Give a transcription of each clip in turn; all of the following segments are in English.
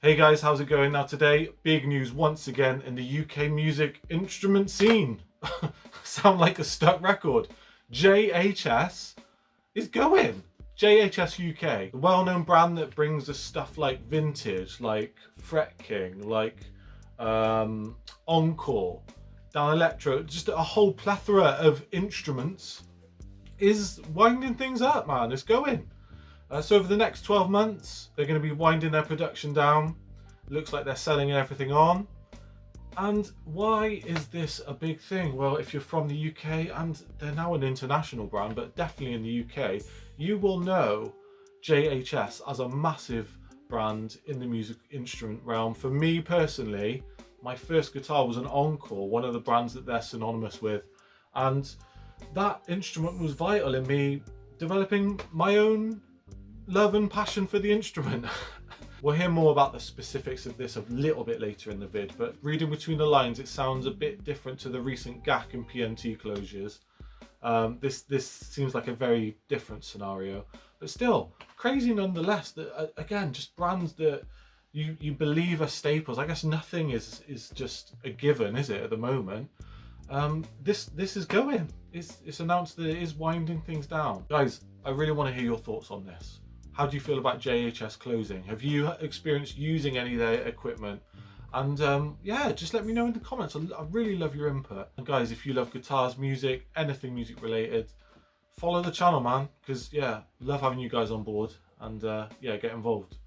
Hey guys, how's it going? Now today, big news once again in the UK music instrument scene. Sound like a stuck record. JHS is going. JHS UK, the well-known brand that brings us stuff like vintage, like Fret King, like Encore, down electro, just a whole plethora of instruments, is winding things up, man. It's going. So over the next 12 months, they're going to be winding their production down. Looks like they're selling everything on. And why is this a big thing? Well, if you're from the UK, and they're now an international brand, but definitely in the UK, you will know JHS as a massive brand in the music instrument realm. For me personally, my first guitar was an Encore, one of the brands that they're synonymous with. And that instrument was vital in me developing my own love and passion for the instrument. We'll hear more about the specifics of this a little bit later in the vid, but reading between the lines, it sounds a bit different to the recent GAK and PMT closures. This seems like a very different scenario, but still crazy nonetheless. That again, just brands that you believe are staples. I guess nothing is just a given, is it, at the moment? This is going. It's announced that it is winding things down. Guys, I really want to hear your thoughts on this. How do you feel about JHS closing? Have you experienced using any of their equipment? And yeah, just let me know in the comments. I really love your input. And guys, if you love guitars, music, anything music related, follow the channel, man. Because yeah, love having you guys on board. And yeah, get involved.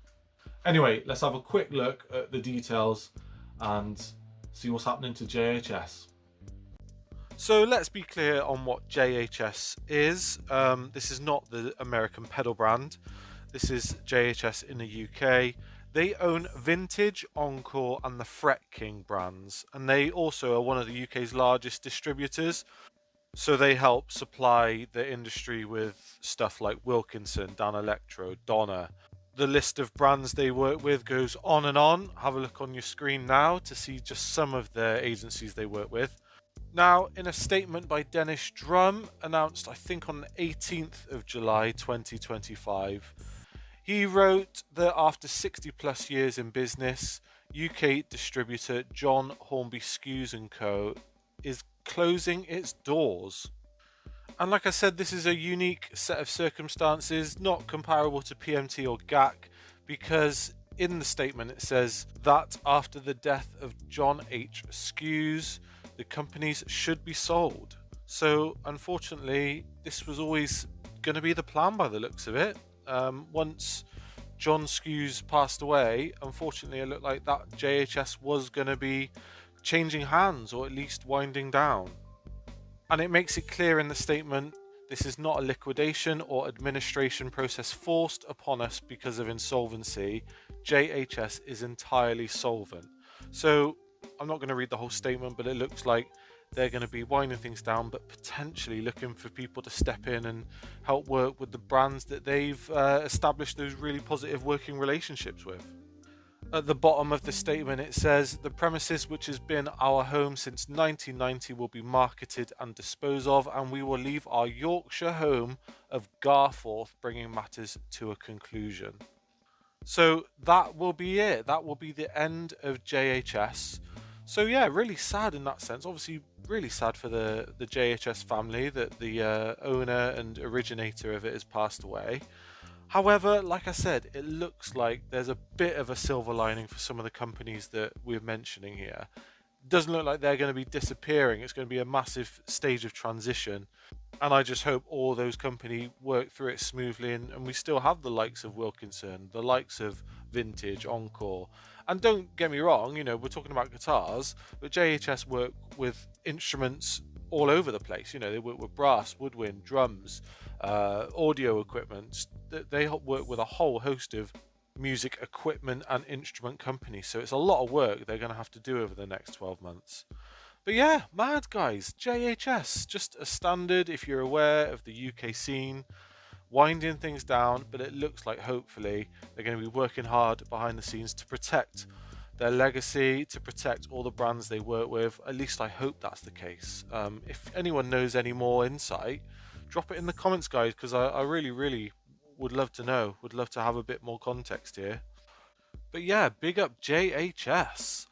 Anyway, let's have a quick look at the details and see what's happening to JHS. So let's be clear on what JHS is. This is not the American pedal brand. This is JHS in the UK. They own Vintage, Encore and the Fret King brands, and they also are one of the UK's largest distributors. So they help supply the industry with stuff like Wilkinson, Dan Electro, Donna. The list of brands they work with goes on and on. Have a look on your screen now to see just some of the agencies they work with. Now, in a statement by Dennis Drum, announced I think on the 18th of July 2025, he wrote that after 60 plus years in business, UK distributor John Hornby Skews & Co. is closing its doors. And like I said, this is a unique set of circumstances, not comparable to PMT or GAK, because in the statement it says that after the death of John H. Skews, the companies should be sold. So unfortunately, this was always going to be the plan by the looks of it. Once John Skews passed away, unfortunately it looked like that JHS was going to be changing hands, or at least winding down. And it makes it clear in the statement, this is not a liquidation or administration process forced upon us because of insolvency. JHS is entirely solvent. So I'm not going to read the whole statement, but it looks like they're going to be winding things down, but potentially looking for people to step in and help work with the brands that they've established those really positive working relationships with. At the bottom of the statement it says, the premises which has been our home since 1990 will be marketed and disposed of, and we will leave our Yorkshire home of Garforth, bringing matters to a conclusion. So that will be it. That will be the end of JHS. So yeah, really sad in that sense. Obviously really sad for the JHS family that the owner and originator of it has passed away. However, like I said, it looks like there's a bit of a silver lining for some of the companies that we're mentioning here. It doesn't look like they're going to be disappearing. It's going to be a massive stage of transition. And I just hope all those companies work through it smoothly, and we still have the likes of Wilkinson, the likes of Vintage, Encore. And don't get me wrong, you know, we're talking about guitars, but JHS work with instruments all over the place. You know, they work with brass, woodwind, drums, audio equipment. They work with a whole host of music equipment and instrument companies. So it's a lot of work they're going to have to do over the next 12 months. But yeah, mad guys, JHS, just a standard if you're aware of the UK scene, winding things down, but it looks like hopefully they're going to be working hard behind the scenes to protect their legacy, to protect all the brands they work with. At least I hope that's the case. If anyone knows any more insight, drop it in the comments, guys, because I really would love to know, would love to have a bit more context here. But yeah, big up JHS.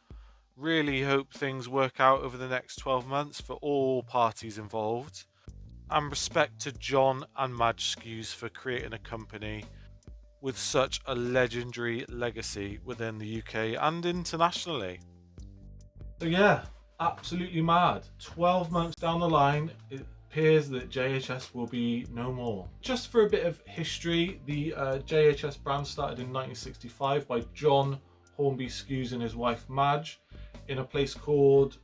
Really hope things work out over the next 12 months for all parties involved. And respect to John and Madge Skews for creating a company with such a legendary legacy within the UK and internationally. So yeah, absolutely mad. 12 months down the line, it appears that JHS will be no more. Just for a bit of history, the JHS brand started in 1965 by John Hornby Skews and his wife Madge in a place called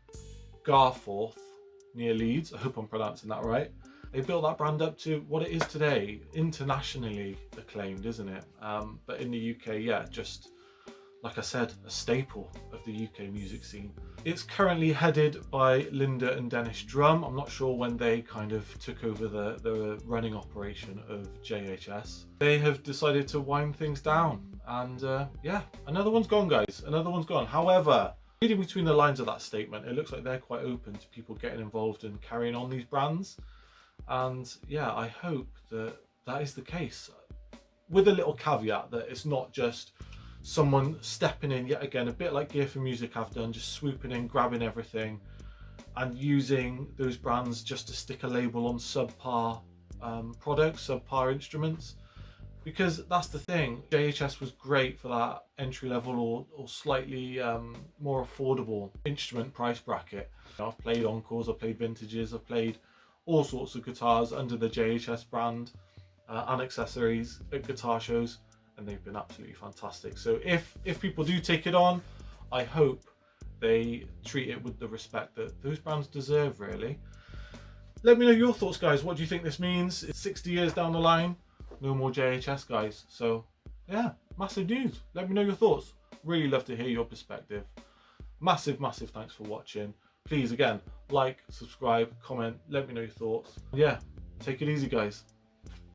Garforth near Leeds. I hope I'm pronouncing that right. They built that brand up to what it is today, internationally acclaimed, isn't it? But in the UK, yeah, just like I said, a staple of the UK music scene. It's currently headed by Linda and Dennis Drum. I'm not sure when they kind of took over the running operation of JHS. They have decided to wind things down, and yeah, another one's gone, guys. Another one's gone. However, reading between the lines of that statement, it looks like they're quite open to people getting involved and carrying on these brands. And yeah, I hope that that is the case, with a little caveat that it's not just someone stepping in yet again, a bit like Gear for Music have done, just swooping in, grabbing everything and using those brands just to stick a label on subpar products, subpar instruments. Because that's the thing, JHS was great for that entry level or slightly more affordable instrument price bracket. I've played Encores, I've played Vintages, I've played all sorts of guitars under the JHS brand and accessories at guitar shows, and they've been absolutely fantastic. So if people do take it on, I hope they treat it with the respect that those brands deserve, really. Let me know your thoughts, guys. What do you think this means? It's 60 years down the line, no more JHS, guys. So yeah, massive news. Let me know your thoughts. Really love to hear your perspective. Massive thanks for watching. Please, again, like, subscribe, comment, let me know your thoughts. Yeah, take it easy, guys.